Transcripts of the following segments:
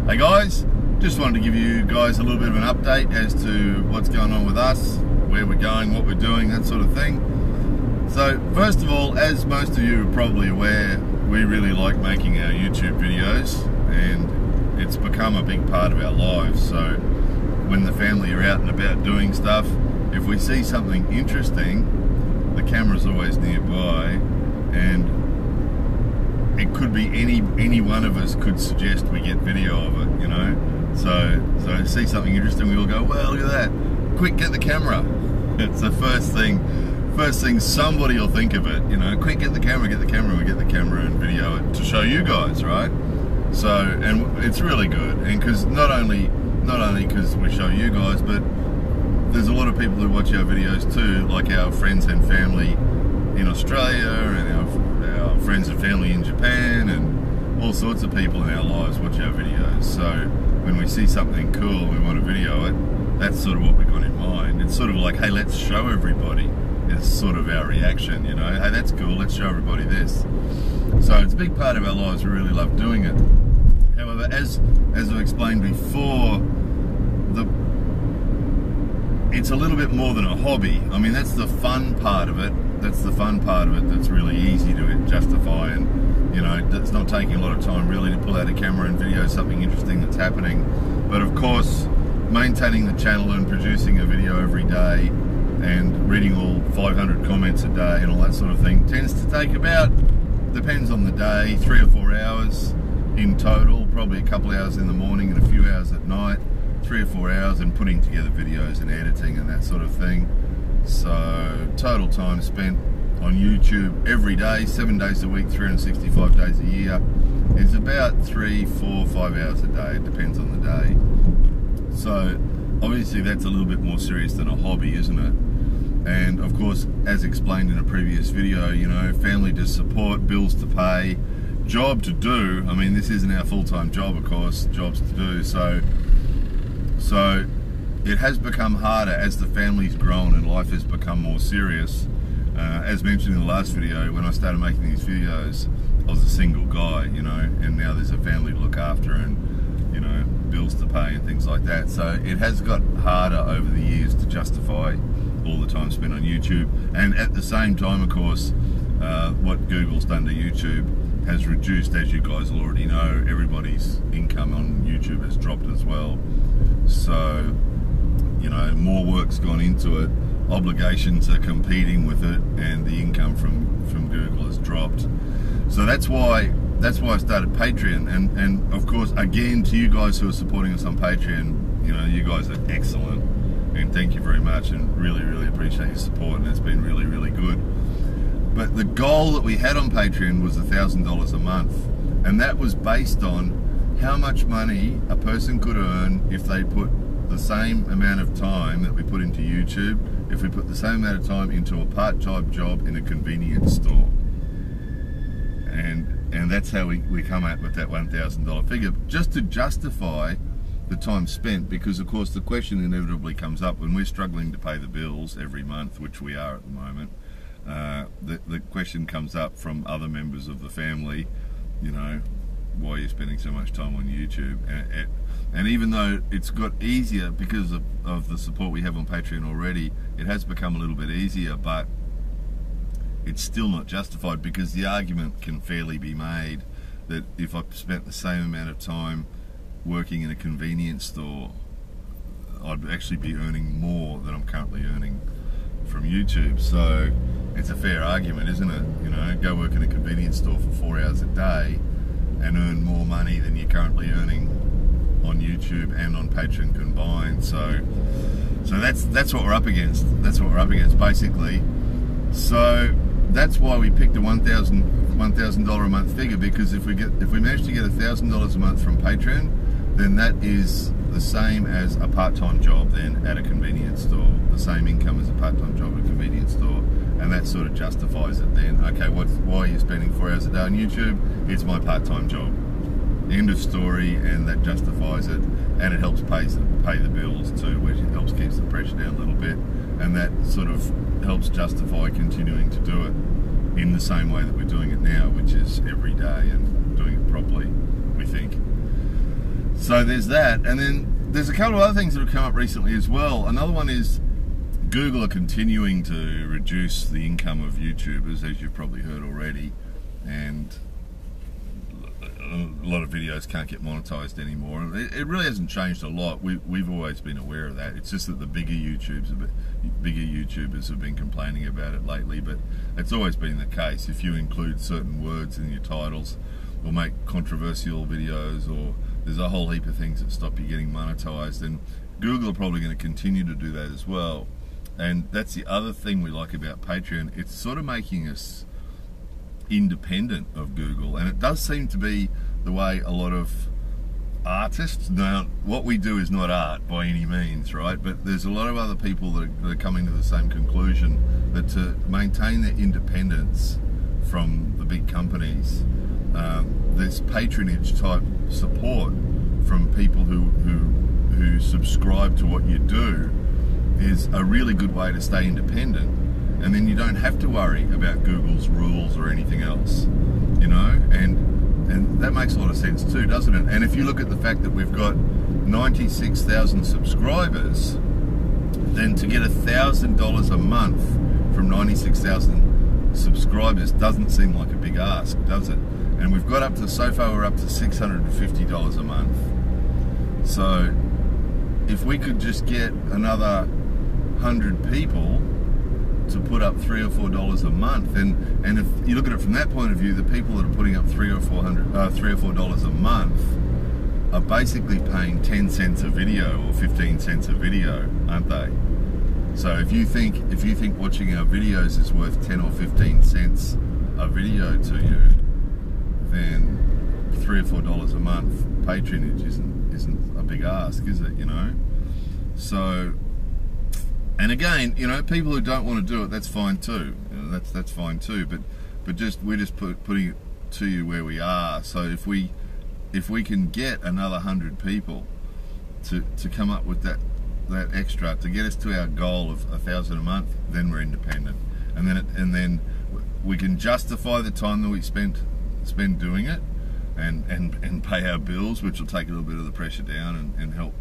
Hey guys, just wanted to give you guys a little bit of an update as to what's going on with us, where we're going, what we're doing, that sort of thing. So first of all, as most of you are probably aware, we really like making our YouTube videos and it's become a big part of our lives. So when the family are out and about doing stuff, if we see something interesting, the camera's always nearby, and it could be any one of us could suggest we get video of it, you know. So see something interesting, we all go, well, look at that, quick, get the camera. It's the first thing somebody will think of it, you know. Quick, get the camera, we get the camera and video it to show you guys, right? So, and it's really good, and because not only because we show you guys, but there's a lot of people who watch our videos too, like our friends and family in Australia and our friends and family in Japan, and all sorts of people in our lives watch our videos. So when we see something cool and we want to video it, that's sort of what we've got in mind. It's sort of like, hey, let's show everybody. It's sort of our reaction, you know. Hey, that's cool, let's show everybody this. So it's a big part of our lives, we really love doing it. However, as I explained before, it's a little bit more than a hobby. I mean, that's the fun part of it. That's the fun part of it that's really easy to justify, and you know, it's not taking a lot of time really to pull out a camera and video something interesting that's happening. But of course, maintaining the channel and producing a video every day and reading all 500 comments a day and all that sort of thing tends to take about, depends on the day, 3 or 4 hours in total, probably a couple hours in the morning and a few hours at night, 3 or 4 hours, and putting together videos and editing and that sort of thing. So total time spent on YouTube every day, 7 days a week, 365 days a year, is about 3, 4, 5 hours a day. It depends on the day. So obviously that's a little bit more serious than a hobby, isn't it? And of course, as explained in a previous video, you know, family to support, bills to pay, job to do. I mean, this isn't our full-time job, of course, jobs to do. So it has become harder as the family's grown and life has become more serious. As mentioned in the last video, when I started making these videos, I was a single guy, you know, and now there's a family to look after and, you know, bills to pay and things like that. So it has got harder over the years to justify all the time spent on YouTube. And at the same time, of course, what Google's done to YouTube has reduced, as you guys will already know, everybody's income on YouTube has dropped as well. So, you know, more work's gone into it, obligations are competing with it, and the income from Google has dropped. So that's why I started Patreon, and of course, again, to you guys who are supporting us on Patreon, you know, you guys are excellent, and thank you very much, and really appreciate your support, and it's been really good. But the goal that we had on Patreon was $1,000 a month, and that was based on how much money a person could earn if they put the same amount of time that we put into YouTube, if we put the same amount of time into a part-time job in a convenience store. And that's how we come up with that $1,000 figure, just to justify the time spent, because of course the question inevitably comes up when we're struggling to pay the bills every month, which we are at the moment. The question comes up from other members of the family, you know, why are you spending so much time on YouTube? And even though it's got easier because of the support we have on Patreon already, it has become a little bit easier, but it's still not justified, because the argument can fairly be made that if I spent the same amount of time working in a convenience store, I'd actually be earning more than I'm currently earning from YouTube. So it's a fair argument, isn't it? You know, go work in a convenience store for 4 hours a day and earn more money than you're currently earning on YouTube and on Patreon combined. So that's what we're up against. That's what we're up against, basically. So that's why we picked a $1,000 a month figure, because if we manage to get $1,000 a month from Patreon, then that is the same as a part-time job then at a convenience store. The same income as a part-time job at a convenience store, and that sort of justifies it then. Okay, why are you spending 4 hours a day on YouTube? It's my part-time job. End of story, and that justifies it, and it helps pay the bills too, which helps keep the pressure down a little bit, and that sort of helps justify continuing to do it in the same way that we're doing it now, which is every day and doing it properly, we think. So there's that, and then there's a couple of other things that have come up recently as well. Another one is Google are continuing to reduce the income of YouTubers, as you've probably heard already, and a lot of videos can't get monetized anymore. It really hasn't changed a lot. We've always been aware of that. It's just that the bigger YouTubers have been complaining about it lately, but it's always been the case. If you include certain words in your titles, or make controversial videos, or there's a whole heap of things that stop you getting monetized, and Google are probably going to continue to do that as well. And that's the other thing we like about Patreon. It's sort of making us independent of Google, and it does seem to be the way a lot of artists, now what we do is not art by any means, right, but there's a lot of other people that are coming to the same conclusion, that to maintain their independence from the big companies, this patronage type support from people who subscribe to what you do is a really good way to stay independent. And then you don't have to worry about Google's rules or anything else, you know, and that makes a lot of sense too, doesn't it? And if you look at the fact that we've got 96,000 subscribers, then to get $1,000 a month from 96,000 subscribers doesn't seem like a big ask, does it? And we've got up to, so far we're up to $650 a month. So if we could just get another 100 people to put up $3 or $4 a month, and if you look at it from that point of view, the people that are putting up $3 or $4 a month are basically paying 10 cents a video or 15 cents a video, aren't they? So if you think watching our videos is worth 10 or 15 cents a video to you, then $3 or $4 a month patronage isn't a big ask, is it? You know. So, and again, you know, people who don't want to do it, that's fine too. You know, that's fine too. But we're just putting it to you where we are. So if we can get another 100 people to come up with that extra to get us to our goal of $1,000 a month, then we're independent, and then we can justify the time that we spend doing it, and pay our bills, which will take a little bit of the pressure down and help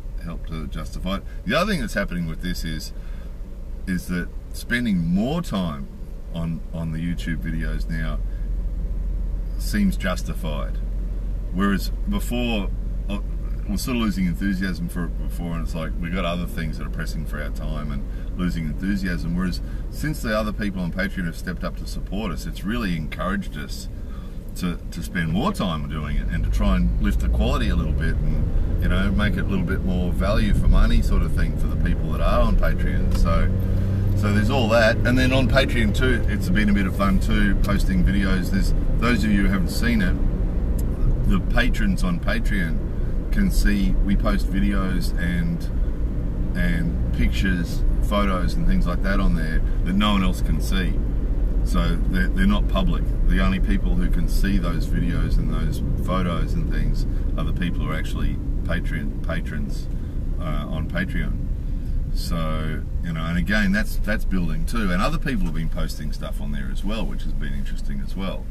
to justify it. The other thing that's happening with this is that spending more time on the YouTube videos now seems justified, whereas before we're sort of losing enthusiasm for it before, and it's like we got other things that are pressing for our time and losing enthusiasm. Whereas since the other people on Patreon have stepped up to support us, it's really encouraged us to spend more time doing it, and to try and lift the quality a little bit, and, you know, make it a little bit more value for money sort of thing for the people that are on Patreon. So there's all that. And then on Patreon too, it's been a bit of fun too, posting videos. There's those of you who haven't seen it, the patrons on Patreon can see we post videos and pictures, photos and things like that on there that no one else can see. So they're not public. The only people who can see those videos and those photos and things are the people who are actually patrons on Patreon. So, you know, and again, that's building too. And other people have been posting stuff on there as well, which has been interesting as well.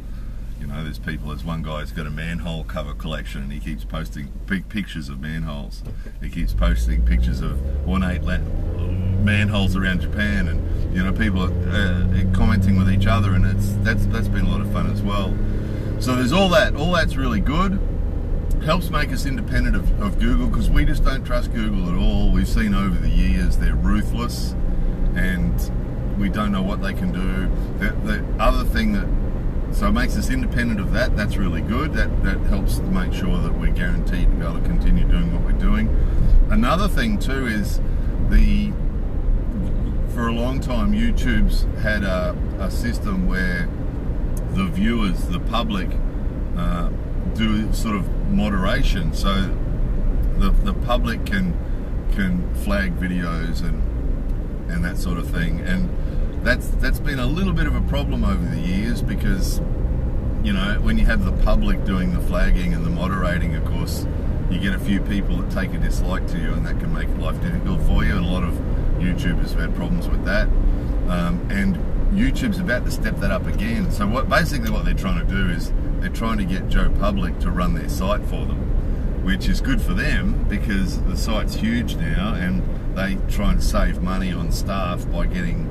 You know, there's one guy's got a manhole cover collection, and he keeps posting big pictures of manholes. He keeps posting pictures of ornate manholes around Japan, and, you know, people are commenting with each other, and that's been a lot of fun as well. So there's all that. All that's really good. Helps make us independent of Google, because we just don't trust Google at all. We've seen over the years they're ruthless, and we don't know what they can do. The other thing so it makes us independent of that. That's really good. That helps to make sure that we're guaranteed to be able to continue doing what we're doing. Another thing too is for a long time, YouTube's had a system where the viewers, the public, do sort of moderation. So the public can flag videos and that sort of thing. And that's been a little bit of a problem over the years, because, you know, when you have the public doing the flagging and the moderating, of course, you get a few people that take a dislike to you, and that can make life difficult for you, and a lot of YouTubers have had problems with that. And YouTube's about to step that up again. So basically what they're trying to do is they're trying to get Joe Public to run their site for them. which is good for them because the site's huge now, and they try and save money on staff by getting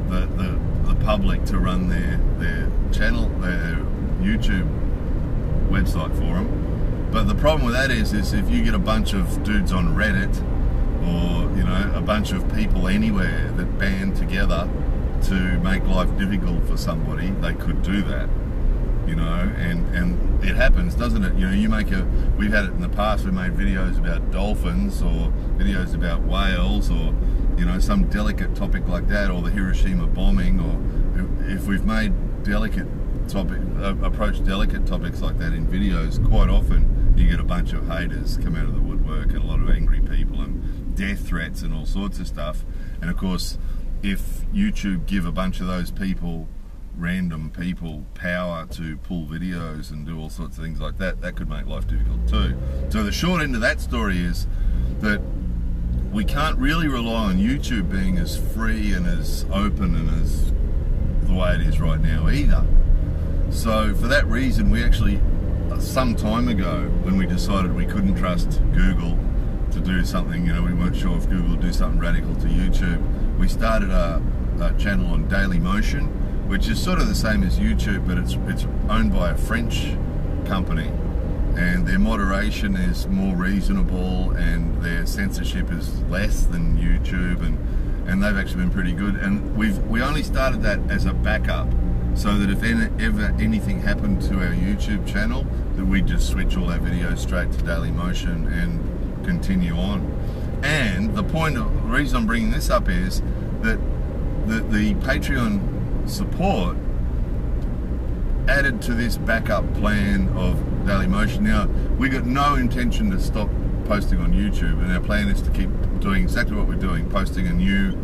the public to run their channel, their YouTube website for them. But the problem with that is if you get a bunch of dudes on Reddit, or you know, a bunch of people anywhere that band together to make life difficult for somebody, they could do that, you know, and it happens, doesn't it? You know, we've had it in the past, we made videos about dolphins or videos about whales, or you know, some delicate topic like that, or the Hiroshima bombing, or if we've made approach delicate topics like that in videos, quite often you get a bunch of haters come out of the woodwork, and a lot of angry people and death threats and all sorts of stuff. And of course, if YouTube give a bunch of those people, random people, power to pull videos and do all sorts of things like that, that could make life difficult too. So the short end of that story is that we can't really rely on YouTube being as free and as open and as the way it is right now either. So for that reason, we actually, some time ago, when we decided we couldn't trust Google to do something, you know, we weren't sure if Google would do something radical to YouTube, we started a channel on Dailymotion, which is sort of the same as YouTube, but it's owned by a French company, and their moderation is more reasonable and their censorship is less than YouTube, and they've actually been pretty good. And we only started that as a backup, so that if ever anything happened to our YouTube channel, that we'd just switch all our videos straight to Dailymotion and continue on. And the reason I'm bringing this up is that the Patreon support added to this backup plan of Dailymotion. Now, we got no intention to stop posting on YouTube, and our plan is to keep doing exactly what we're doing, posting a new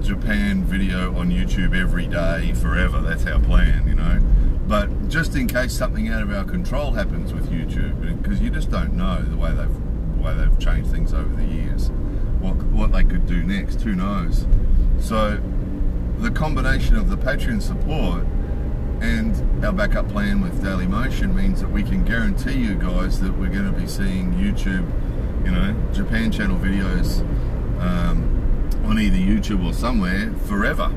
Japan video on YouTube every day forever. That's our plan, you know. But just in case something out of our control happens with YouTube, because you just don't know the way they've changed things over the years, what they could do next, who knows. So the combination of the Patreon support and our backup plan with Dailymotion means that we can guarantee you guys that we're going to be seeing YouTube, you know, Japan channel videos on either YouTube or somewhere forever,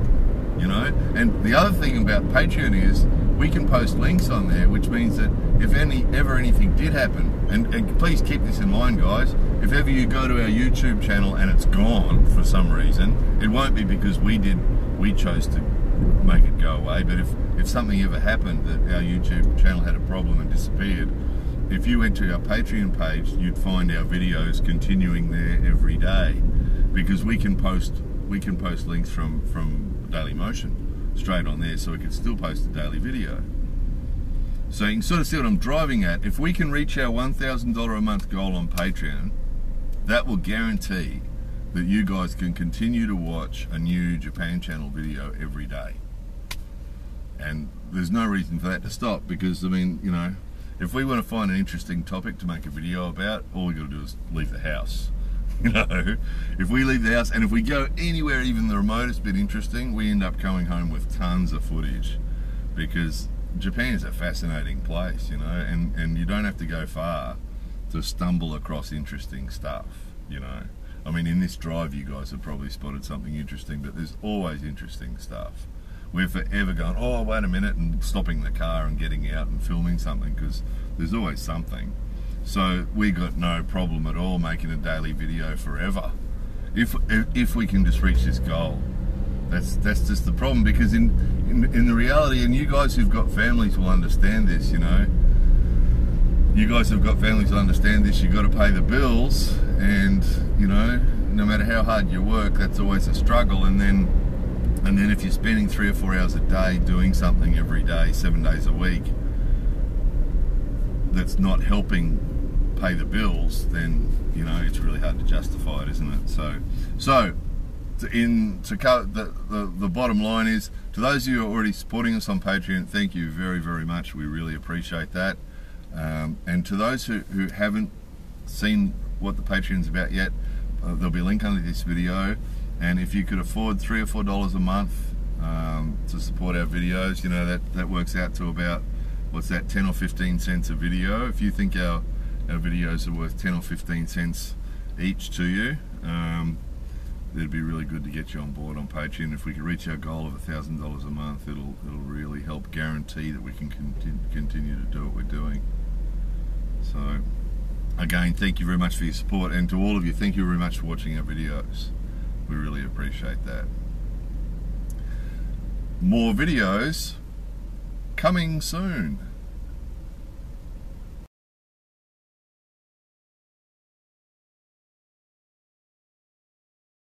you know. And the other thing about Patreon is we can post links on there, which means that if ever anything did happen, and please keep this in mind, guys, if ever you go to our YouTube channel and it's gone for some reason, it won't be because we chose to make it go away, but if something ever happened that our YouTube channel had a problem and disappeared, if you went to our Patreon page, you'd find our videos continuing there every day, because we can post links from Dailymotion straight on there, so we can still post a daily video. So you can sort of see what I'm driving at. If we can reach our $1,000 a month goal on Patreon, that will guarantee that you guys can continue to watch a new Japan channel video every day. And there's no reason for that to stop, because, I mean, you know, if we want to find an interesting topic to make a video about, all we got to do is leave the house. You know, if we leave the house and if we go anywhere even the remotest bit interesting, we end up coming home with tons of footage, because Japan is a fascinating place, you know, and you don't have to go far to stumble across interesting stuff, you know. I mean, in this drive you guys have probably spotted something interesting, but there's always interesting stuff. We're forever going, oh, wait a minute, and stopping the car and getting out and filming something, because there's always something. So we got no problem at all making a daily video forever, if we can just reach this goal. That's just the problem, because in the reality, and you guys who've got families will understand this, you know. You guys who've got families will understand this. You've got to pay the bills, and you know, no matter how hard you work, that's always a struggle. And then if you're spending 3 or 4 hours a day doing something every day, 7 days a week, that's not helping pay the bills, then you know it's really hard to justify it, isn't it? So the bottom line is, to those of you who are already supporting us on Patreon, thank you very, very much. We really appreciate that. And to those who haven't seen what the Patreon's about yet, there'll be a link under this video, and if you could afford $3 or $4 a month to support our videos, you know, that works out to about, what's that, 10 or 15 cents a video. If you think our our videos are worth 10 or 15 cents each to you. It'd be really good to get you on board on Patreon. If we could reach our goal of $1,000 a month, it'll really help guarantee that we can continue to do what we're doing. So again, thank you very much for your support, and to all of you, thank you very much for watching our videos. We really appreciate that. More videos coming soon.